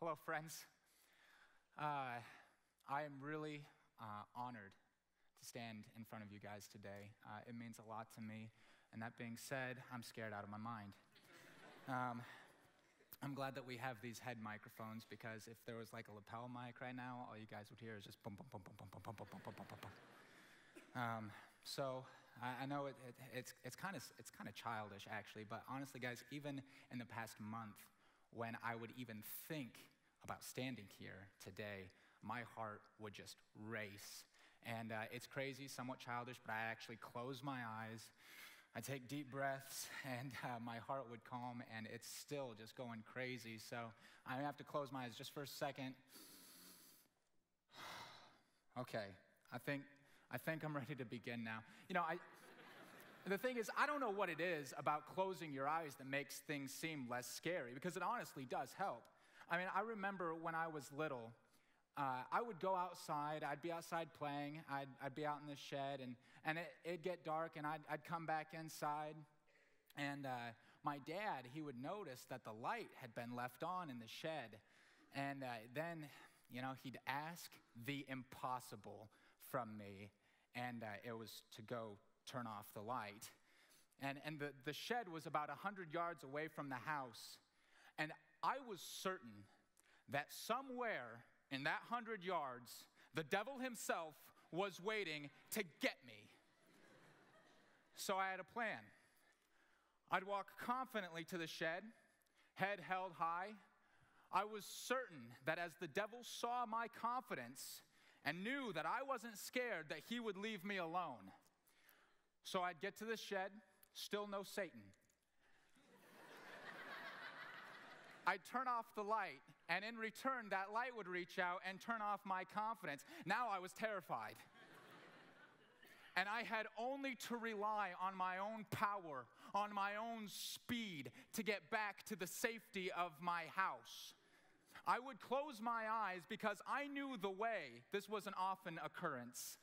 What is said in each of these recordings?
Hello, friends. I am really honored to stand in front of you guys today. It means a lot to me. And that being said, I'm scared out of my mind. I'm glad that we have these head microphones because if there was like a lapel mic right now, all you guys would hear is just boom, boom, boom, boom, boom, boom, boom, boom, boom, boom, boom, boom. So I know it's kind of childish actually, but honestly, guys, even in the past month, when I would even think about standing here today, my heart would just race. And it's crazy, somewhat childish, but I actually close my eyes, I take deep breaths, and my heart would calm, and it's still just going crazy. So I have to close my eyes just for a second. Okay, I think I'm ready to begin now. You know, the thing is, I don't know what it is about closing your eyes that makes things seem less scary, because it honestly does help. I mean, I remember when I was little, I would go outside, I'd be outside playing, I'd be out in the shed, and it'd get dark, and I'd come back inside, and my dad, he would notice that the light had been left on in the shed, and then, you know, he'd ask the impossible from me, and it was to go turn off the light. And the shed was about 100 yards away from the house. And I was certain that somewhere in that 100 yards, the devil himself was waiting to get me. So I had a plan. I'd walk confidently to the shed, head held high. I was certain that as the devil saw my confidence and knew that I wasn't scared, that he would leave me alone. So I'd get to the shed, still no Satan. I'd turn off the light, and in return, that light would reach out and turn off my confidence. Now I was terrified. And I had only to rely on my own power, on my own speed to get back to the safety of my house. I would close my eyes because I knew the way. This was an often occurrence.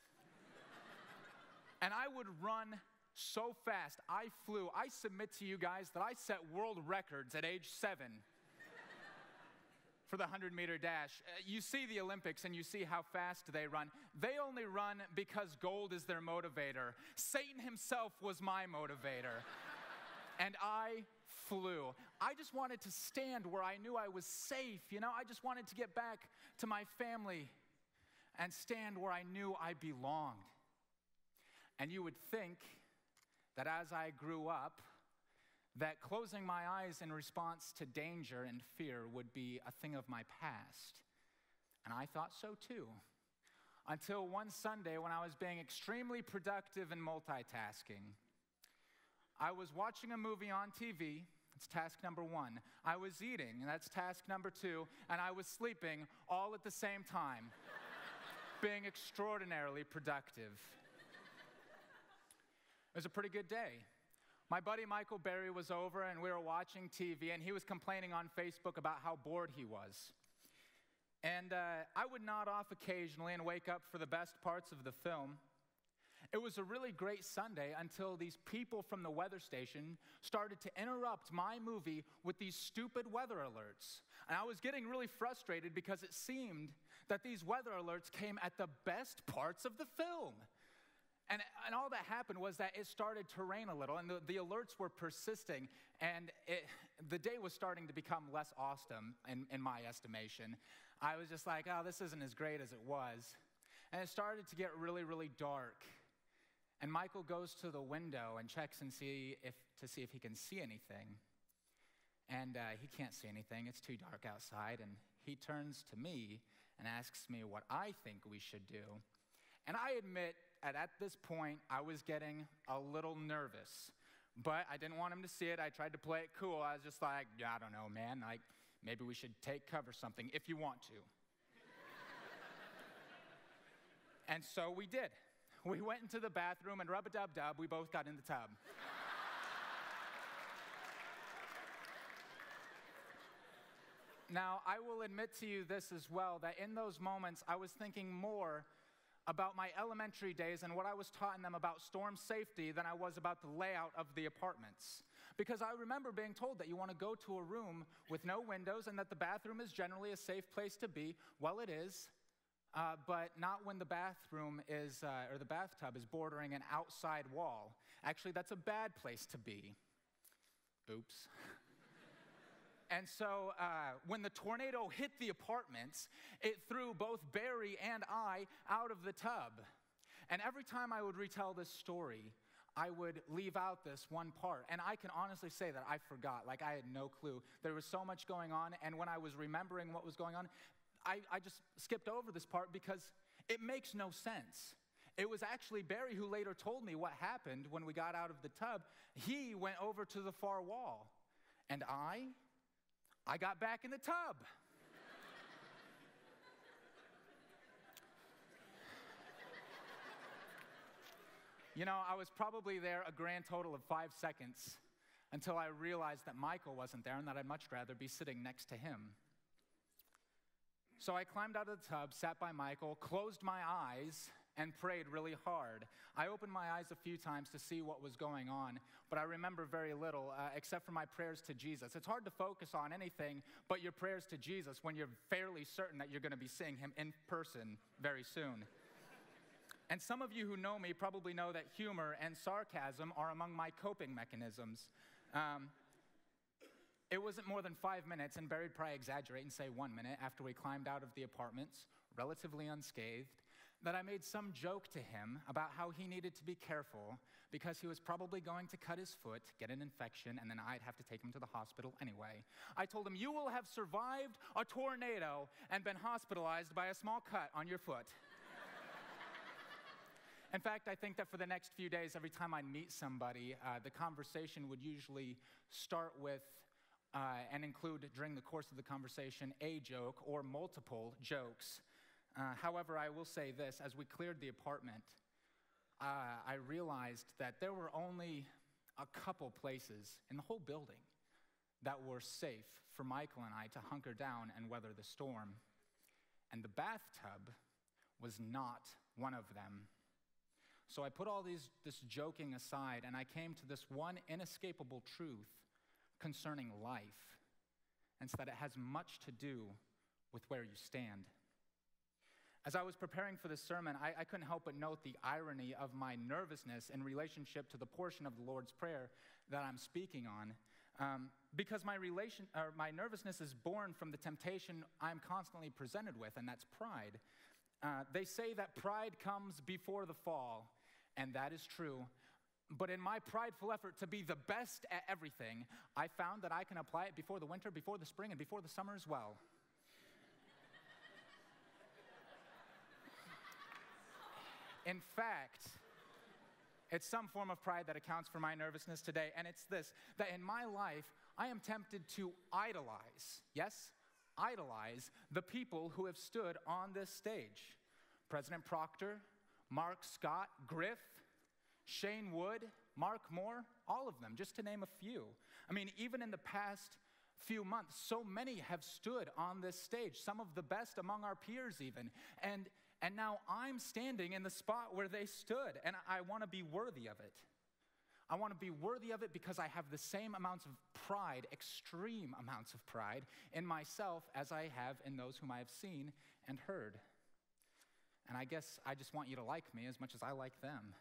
And I would run so fast. I flew. I submit to you guys that I set world records at age 7 for the 100-meter dash. You see the Olympics and you see how fast they run. They only run because gold is their motivator. Satan himself was my motivator. And I flew. I just wanted to stand where I knew I was safe. You know, I just wanted to get back to my family and stand where I knew I belonged. And you would think that as I grew up, that closing my eyes in response to danger and fear would be a thing of my past. And I thought so too. Until one Sunday when I was being extremely productive and multitasking. I was watching a movie on TV, that's task number 1. I was eating, and that's task number 2. And I was sleeping all at the same time, being extraordinarily productive. It was a pretty good day. My buddy Michael Berry was over and we were watching TV and he was complaining on Facebook about how bored he was. And I would nod off occasionally and wake up for the best parts of the film. It was a really great Sunday until these people from the weather station started to interrupt my movie with these stupid weather alerts. And I was getting really frustrated because it seemed that these weather alerts came at the best parts of the film. And all that happened was that it started to rain a little, and the alerts were persisting, and the day was starting to become less awesome in my estimation. I was just like, oh, this isn't as great as it was. And it started to get really, really dark. And Michael goes to the window and checks to see if he can see anything. And he can't see anything. It's too dark outside. And he turns to me and asks me what I think we should do. And I admit, at this point, I was getting a little nervous. But I didn't want him to see it. I tried to play it cool. I was just like, yeah, I don't know, man. Like, maybe we should take cover something if you want to. And so we did. We went into the bathroom and rub-a-dub-dub, we both got in the tub. Now, I will admit to you this as well, that in those moments, I was thinking more about my elementary days and what I was taught in them about storm safety than I was about the layout of the apartments. Because I remember being told that you want to go to a room with no windows and that the bathroom is generally a safe place to be. Well, it is, but not when the bathroom is, or the bathtub is bordering an outside wall. Actually, that's a bad place to be. Oops. And so when the tornado hit the apartments, it threw both Barry and I out of the tub. And every time I would retell this story, I would leave out this one part. And I can honestly say that I forgot. Like, I had no clue. There was so much going on. And when I was remembering what was going on, I just skipped over this part because it makes no sense. It was actually Barry who later told me what happened when we got out of the tub. He went over to the far wall. And I got back in the tub. You know, I was probably there a grand total of 5 seconds until I realized that Michael wasn't there and that I'd much rather be sitting next to him. So I climbed out of the tub, sat by Michael, closed my eyes, and prayed really hard. I opened my eyes a few times to see what was going on, but I remember very little except for my prayers to Jesus. It's hard to focus on anything but your prayers to Jesus when you're fairly certain that you're going to be seeing him in person very soon. And some of you who know me probably know that humor and sarcasm are among my coping mechanisms. It wasn't more than 5 minutes, and Barry'd probably exaggerate and say 1 minute after we climbed out of the apartments, relatively unscathed, that I made some joke to him about how he needed to be careful because he was probably going to cut his foot, get an infection, and then I'd have to take him to the hospital anyway. I told him, "You will have survived a tornado and been hospitalized by a small cut on your foot." In fact, I think that for the next few days, every time I meet somebody, the conversation would usually start with and include, during the course of the conversation, a joke or multiple jokes. However, I will say this, as we cleared the apartment, I realized that there were only a couple places in the whole building that were safe for Michael and I to hunker down and weather the storm. And the bathtub was not one of them. So I put all this joking aside, and I came to this one inescapable truth concerning life, and it's that it has much to do with where you stand. As I was preparing for this sermon, I couldn't help but note the irony of my nervousness in relationship to the portion of the Lord's Prayer that I'm speaking on, because my nervousness is born from the temptation I'm constantly presented with, and that's pride. They say that pride comes before the fall, and that is true. But in my prideful effort to be the best at everything, I found that I can apply it before the winter, before the spring, and before the summer as well. In fact, it's some form of pride that accounts for my nervousness today, and it's this, that in my life, I am tempted to idolize, yes, idolize the people who have stood on this stage. President Proctor, Mark Scott, Griff, Shane Wood, Mark Moore, all of them, just to name a few. I mean, even in the past few months, so many have stood on this stage, some of the best among our peers even. And now I'm standing in the spot where they stood, and I want to be worthy of it. I want to be worthy of it because I have the same amounts of pride, extreme amounts of pride, in myself as I have in those whom I have seen and heard. And I guess I just want you to like me as much as I like them.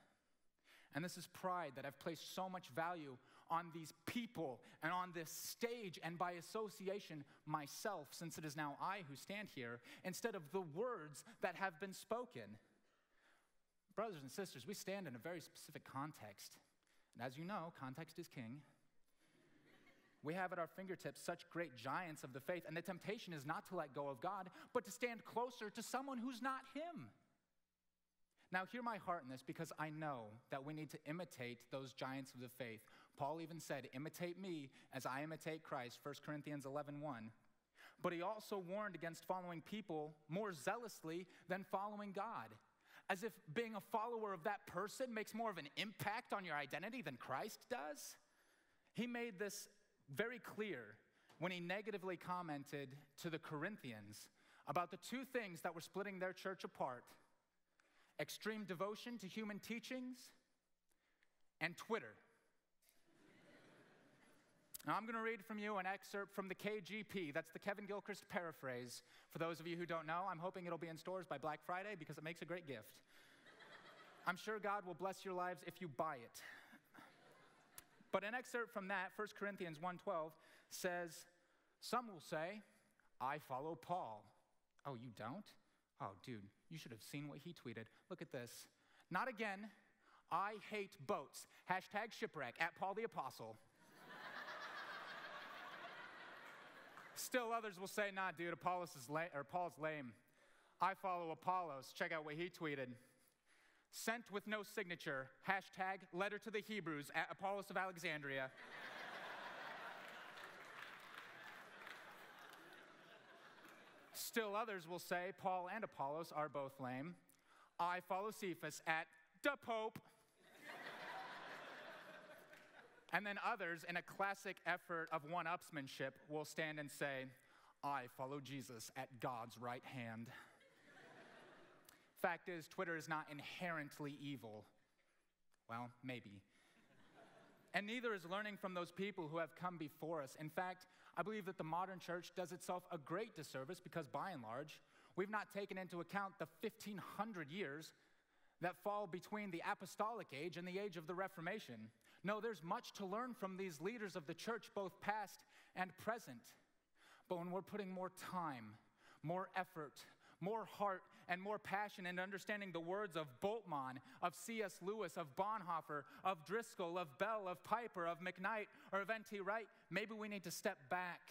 And this is pride that I've placed so much value on these people and on this stage, and by association myself, since it is now I who stand here, instead of the words that have been spoken. Brothers and sisters, we stand in a very specific context. And as you know, context is king. We have at our fingertips such great giants of the faith, and the temptation is not to let go of God, but to stand closer to someone who's not him. Now, hear my heart in this, because I know that we need to imitate those giants of the faith. Paul even said, imitate me as I imitate Christ, 1 Corinthians 11:1. But he also warned against following people more zealously than following God, as if being a follower of that person makes more of an impact on your identity than Christ does. He made this very clear when he negatively commented to the Corinthians about the two things that were splitting their church apart: extreme devotion to human teachings and Twitter. Now, I'm going to read from you an excerpt from the KGP. That's the Kevin Gilchrist paraphrase. For those of you who don't know, I'm hoping it'll be in stores by Black Friday because it makes a great gift. I'm sure God will bless your lives if you buy it. But an excerpt from that, 1 Corinthians 1:12, says, some will say, I follow Paul. Oh, you don't? Oh, dude, you should have seen what he tweeted. Look at this. Not again. I hate boats. Hashtag shipwreck at Paul the Apostle. Still others will say, nah, dude, Paul's lame. I follow Apollos. Check out what he tweeted. Sent with no signature. Hashtag letter to the Hebrews at Apollos of Alexandria. Still others will say Paul and Apollos are both lame. I follow Cephas at the Pope. And then others, in a classic effort of one-upsmanship, will stand and say, I follow Jesus at God's right hand. Fact is, Twitter is not inherently evil. Well, maybe. And neither is learning from those people who have come before us. In fact, I believe that the modern church does itself a great disservice because, by and large, we've not taken into account the 1,500 years that fall between the apostolic age and the age of the Reformation. No, there's much to learn from these leaders of the church, both past and present. But when we're putting more time, more effort, more heart, and more passion into understanding the words of Bultmann, of C.S. Lewis, of Bonhoeffer, of Driscoll, of Bell, of Piper, of McKnight, or of N.T. Wright, maybe we need to step back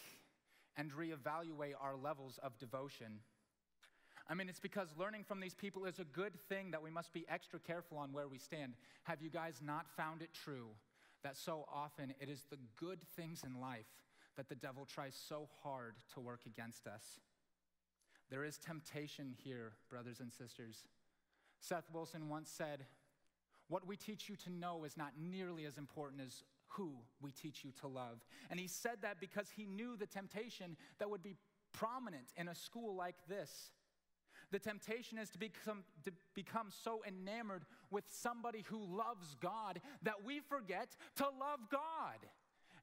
and reevaluate our levels of devotion. I mean, it's because learning from these people is a good thing that we must be extra careful on where we stand. Have you guys not found it true that so often it is the good things in life that the devil tries so hard to work against us? There is temptation here, brothers and sisters. Seth Wilson once said, what we teach you to know is not nearly as important as who we teach you to love. And he said that because he knew the temptation that would be prominent in a school like this. The temptation is to become so enamored with somebody who loves God that we forget to love God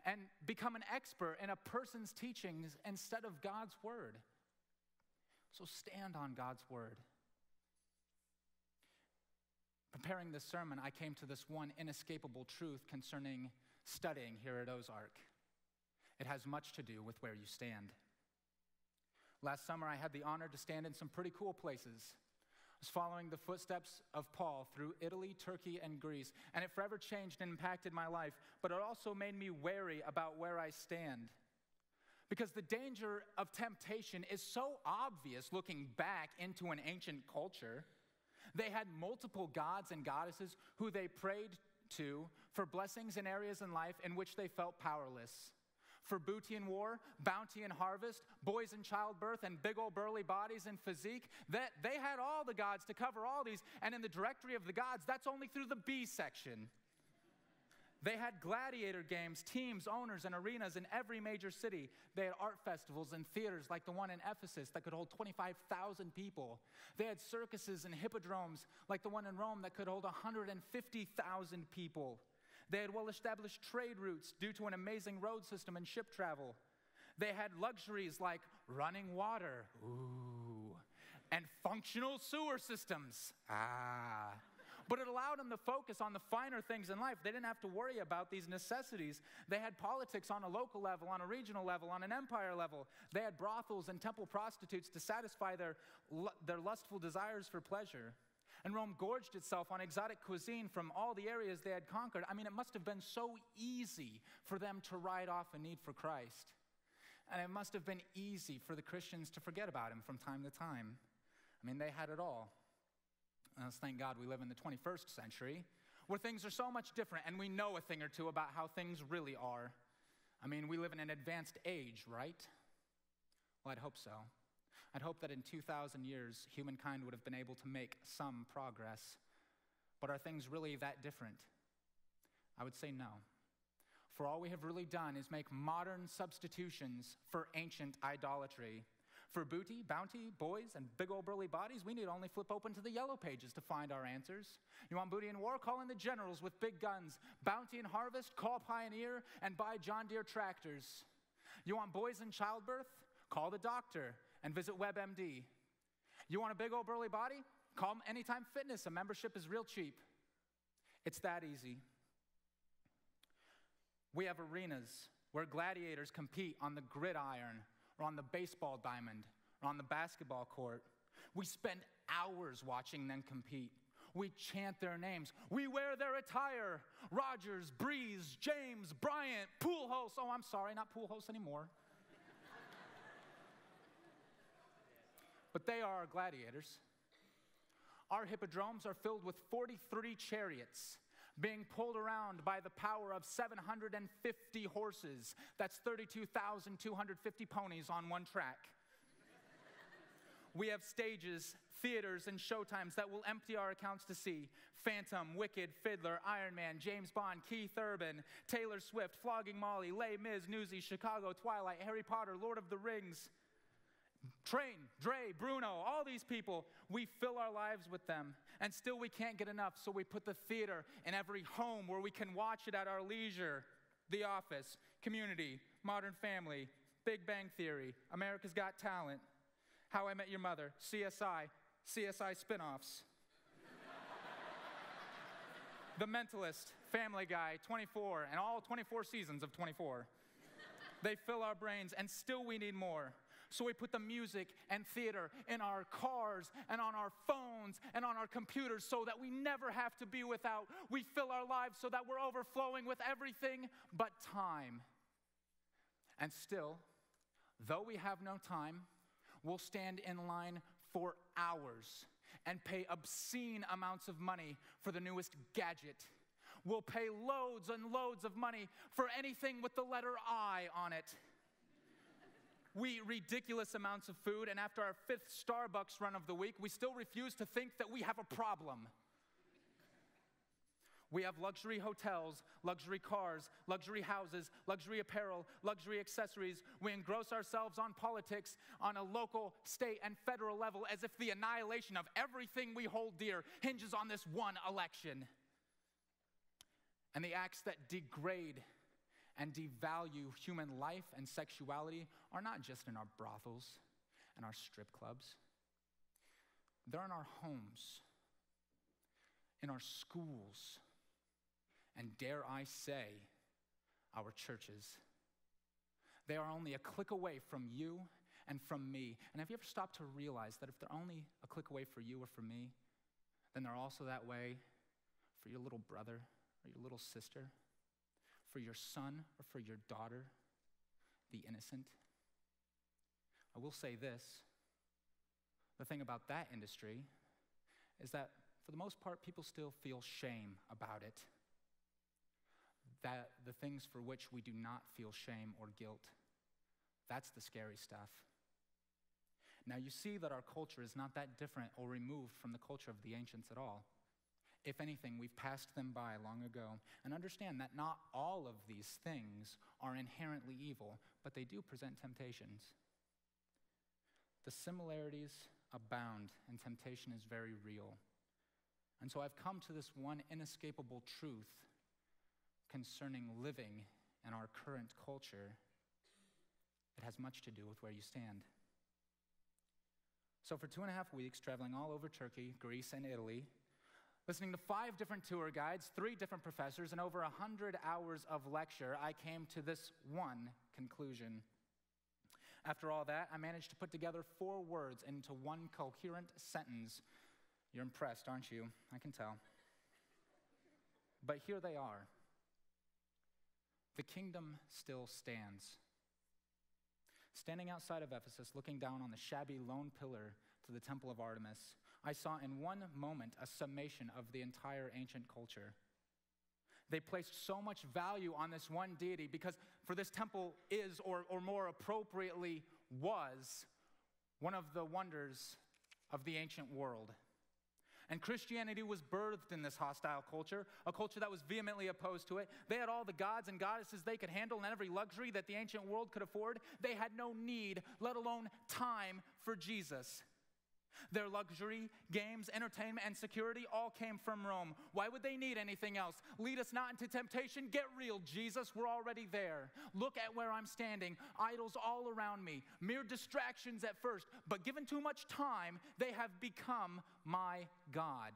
and become an expert in a person's teachings instead of God's word. So stand on God's word. Preparing this sermon, I came to this one inescapable truth concerning studying here at Ozark. It has much to do with where you stand. Last summer, I had the honor to stand in some pretty cool places. I was following the footsteps of Paul through Italy, Turkey, and Greece, and it forever changed and impacted my life, but it also made me wary about where I stand. Because the danger of temptation is so obvious looking back into an ancient culture. They had multiple gods and goddesses who they prayed to for blessings in areas in life in which they felt powerless. For booty and war, bounty and harvest, boys in childbirth, and big old burly bodies and physique, that they had all the gods to cover all these, and in the directory of the gods, that's only through the B section. They had gladiator games, teams, owners, and arenas in every major city. They had art festivals and theaters like the one in Ephesus that could hold 25,000 people. They had circuses and hippodromes like the one in Rome that could hold 150,000 people. They had well-established trade routes due to an amazing road system and ship travel. They had luxuries like running water, and functional sewer systems, But it allowed them to focus on the finer things in life. They didn't have to worry about these necessities. They had politics on a local level, on a regional level, on an empire level. They had brothels and temple prostitutes to satisfy their lustful desires for pleasure. And Rome gorged itself on exotic cuisine from all the areas they had conquered. I mean, it must have been so easy for them to write off a need for Christ. And it must have been easy for the Christians to forget about him from time to time. I mean, they had it all. Thank God we live in the 21st century, where things are so much different, and we know a thing or two about how things really are. I mean, we live in an advanced age, right? Well, I'd hope so. I'd hope that in 2,000 years, humankind would have been able to make some progress. But are things really that different? I would say no. For all we have really done is make modern substitutions for ancient idolatry. For booty, bounty, boys, and big old burly bodies, we need only flip open to the yellow pages to find our answers. You want booty in war? Call in the generals with big guns. Bounty and harvest? Call Pioneer and buy John Deere tractors. You want boys in childbirth? Call the doctor and visit WebMD. You want a big old burly body? Call Anytime Fitness. A membership is real cheap. It's that easy. We have arenas where gladiators compete on the gridiron or on the baseball diamond or on the basketball court. We spend hours watching them compete. We chant their names. We wear their attire. Rogers, Breeze, James, Bryant, Pujols. Oh, I'm sorry, not Pujols anymore. But they are our gladiators. Our hippodromes are filled with 43 chariots being pulled around by the power of 750 horses. That's 32,250 ponies on one track. We have stages, theaters, and showtimes that will empty our accounts to see. Phantom, Wicked, Fiddler, Iron Man, James Bond, Keith Urban, Taylor Swift, Flogging Molly, Les Mis, Newsies, Chicago, Twilight, Harry Potter, Lord of the Rings, Train, Dre, Bruno, all these people, we fill our lives with them, and still we can't get enough, so we put the theater in every home where we can watch it at our leisure. The Office, Community, Modern Family, Big Bang Theory, America's Got Talent, How I Met Your Mother, CSI spinoffs, The Mentalist, Family Guy, 24, and all 24 seasons of 24. They fill our brains, and still we need more. So we put the music and theater in our cars and on our phones and on our computers so that we never have to be without. We fill our lives so that we're overflowing with everything but time. And still, though we have no time, we'll stand in line for hours and pay obscene amounts of money for the newest gadget. We'll pay loads and loads of money for anything with the letter I on it. We eat ridiculous amounts of food, and after our 5th Starbucks run of the week, we still refuse to think that we have a problem. We have luxury hotels, luxury cars, luxury houses, luxury apparel, luxury accessories. We engross ourselves on politics on a local, state, and federal level as if the annihilation of everything we hold dear hinges on this one election. And the acts that degrade and devalue human life and sexuality are not just in our brothels and our strip clubs. They're in our homes, in our schools, and dare I say, our churches. They are only a click away from you and from me. And have you ever stopped to realize that if they're only a click away for you or for me, then they're also that way for your little brother or your little sister, for your son or for your daughter, the innocent? I will say this. The thing about that industry is that for the most part, people still feel shame about it. That the things for which we do not feel shame or guilt, that's the scary stuff. Now you see that our culture is not that different or removed from the culture of the ancients at all. If anything, we've passed them by long ago. And understand that not all of these things are inherently evil, but they do present temptations. The similarities abound, and temptation is very real. And so I've come to this one inescapable truth concerning living in our current culture. It has much to do with where you stand. So for 2.5 weeks, traveling all over Turkey, Greece, and Italy, listening to 5 different tour guides, 3 different professors, and over 100 hours of lecture, I came to this one conclusion. After all that, I managed to put together 4 words into one coherent sentence. You're impressed, aren't you? I can tell. But here they are. The kingdom still stands. Standing outside of Ephesus, looking down on the shabby lone pillar to the temple of Artemis, I saw in one moment a summation of the entire ancient culture. They placed so much value on this one deity because for this temple is, or more appropriately was, one of the wonders of the ancient world. And Christianity was birthed in this hostile culture, a culture that was vehemently opposed to it. They had all the gods and goddesses they could handle and every luxury that the ancient world could afford. They had no need, let alone time, for Jesus. Their luxury, games, entertainment, and security all came from Rome. Why would they need anything else? Lead us not into temptation. Get real, Jesus. We're already there. Look at where I'm standing. Idols all around me. Mere distractions at first, but given too much time, they have become my God.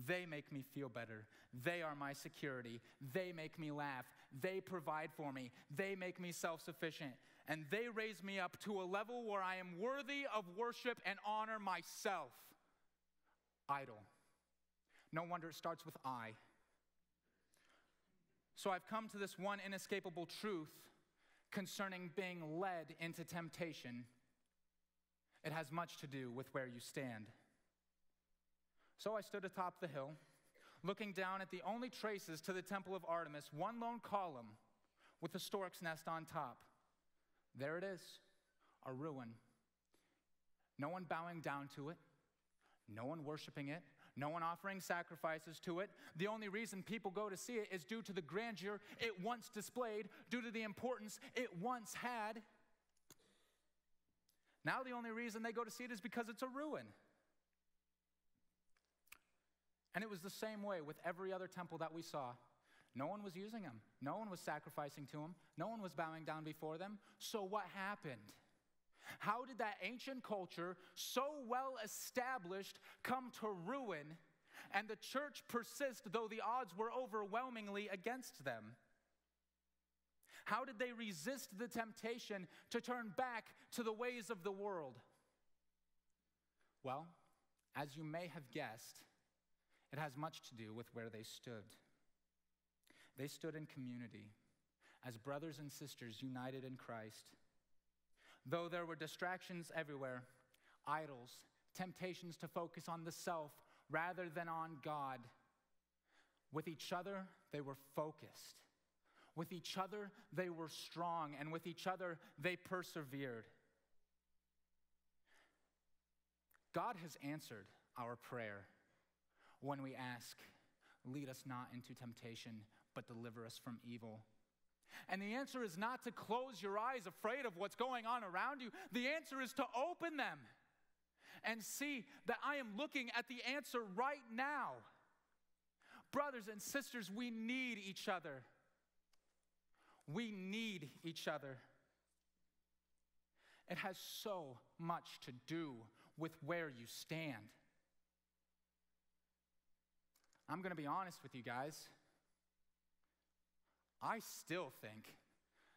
They make me feel better. They are my security. They make me laugh. They provide for me. They make me self-sufficient. And they raise me up to a level where I am worthy of worship and honor myself. Idol. No wonder it starts with I. So I've come to this one inescapable truth concerning being led into temptation. It has much to do with where you stand. So I stood atop the hill, looking down at the only traces to the temple of Artemis, one lone column with a stork's nest on top. There it is, a ruin. No one bowing down to it, no one worshiping it, no one offering sacrifices to it. The only reason people go to see it is due to the grandeur it once displayed, due to the importance it once had. Now the only reason they go to see it is because it's a ruin. And it was the same way with every other temple that we saw. No one was using them. No one was sacrificing to them. No one was bowing down before them. So what happened? How did that ancient culture, so well established, come to ruin, and the church persist though the odds were overwhelmingly against them? How did they resist the temptation to turn back to the ways of the world? Well, as you may have guessed, it has much to do with where they stood. They stood in community, as brothers and sisters united in Christ. Though there were distractions everywhere, idols, temptations to focus on the self rather than on God, with each other they were focused. With each other they were strong, and with each other they persevered. God has answered our prayer when we ask, lead us not into temptation, but deliver us from evil. And the answer is not to close your eyes afraid of what's going on around you. The answer is to open them and see that I am looking at the answer right now. Brothers and sisters, we need each other. We need each other. It has so much to do with where you stand. I'm going to be honest with you guys. I still think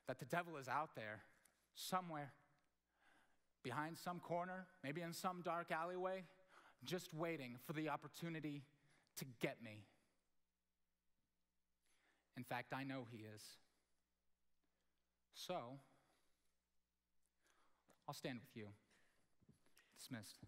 that the devil is out there somewhere, behind some corner, maybe in some dark alleyway, just waiting for the opportunity to get me. In fact, I know he is. So, I'll stand with you. Dismissed.